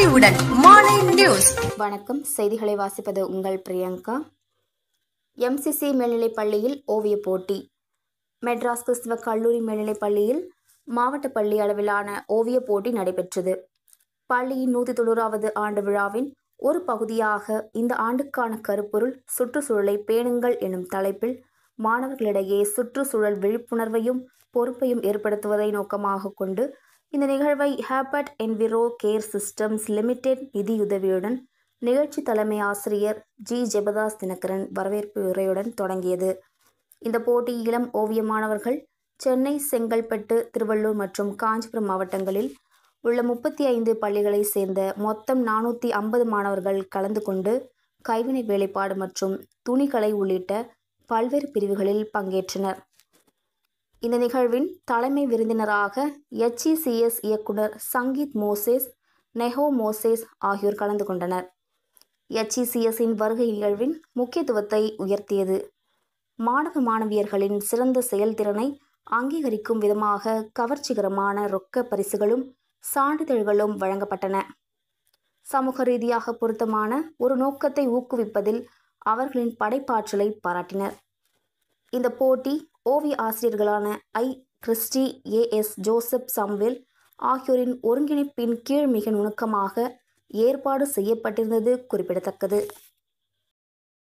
அறிவுடன் மாலை நியூஸ். வணக்கம். செய்திகளை வாசிப்பது உங்கள் பிரியங்கா. MCC மேல்நிலைப் பள்ளியில் ஓவிய போட்டி. மெட்ராஸ் கிறிஸ்தவ கல்லூரி மேல்நிலைப் பள்ளியில் மாவட்ட பள்ளி அளவிலான ஓவிய போட்டி நடைபெற்றது. பள்ளியின் 190வது ஆண்டு விழாவின் ஒரு பகுதியாக இந்த ஆண்டுக்கான கருப்பொருள் சுற்றுச்சூழலை பேணுங்கள் எனும் தலைப்பில் மாணவர்களிடையே சுற்றுச்சூழல் விழிப்புணர்வையும் பொறுப்பையும் ஏற்படுத்துவதை நோக்கமாக கொண்டு இந்த நிகழ்வை ஹேபட் என்விரோ கேர் சிஸ்டம்ஸ் லிமிடெட் நிதியுதவியுடன் நிகழ்ச்சி தலைமை ஆசிரியர் G. ஜெபதாஸ் தினகரன் வரவேற்பு உரையுடன் தொடங்கியது. இந்த போட்டி இளம் ஓவிய மாணவர்கள் சென்னை, செங்கல்பட்டு, திருவள்ளூர் மற்றும் காஞ்சிபுரம் மாவட்டங்களில் உள்ள 35 பள்ளிகளை சேர்ந்த மொத்தம் 450 மாணவர்கள் கலந்து கொண்டு கைவினை வேலைப்பாடு மற்றும் துணிக்கலை உள்ளிட்ட பல்வேறு பிரிவுகளில் பங்கேற்றனர். இந்த நிகழ்வின் தலைமை விருந்தினராக HECS இயக்குனர் சங்கீத் மோசேஸ், நெஹோ மோசேஸ் ஆகியோர் கலந்து கொண்டனர். HECSஇன் வருகை நிகழ்வின் முக்கியத்துவத்தை உயர்த்தியது. மாணவ மாணவியர்களின் சிறந்த செயல்திறனை அங்கீகரிக்கும் விதமாக கவர்ச்சிகரமான ரொக்க பரிசுகளும் சான்றிதழ்களும் வழங்கப்பட்டன. சமூக ரீதியாக பொருத்தமான ஒரு நோக்கத்தை ஊக்குவிப்பதில் அவர்களின் படைப்பாற்றலை பாராட்டினர். இந்த போட்டி ஓவிய ஆசிரியர்களான I. Christy, A.S. Joseph Samuel ஆகியோரின் ஒருங்கிணைப்பின் கீழ் மிக நுணுக்கமாக ஏற்பாடு செய்யப்பட்டிருந்தது குறிப்பிடத்தக்கது.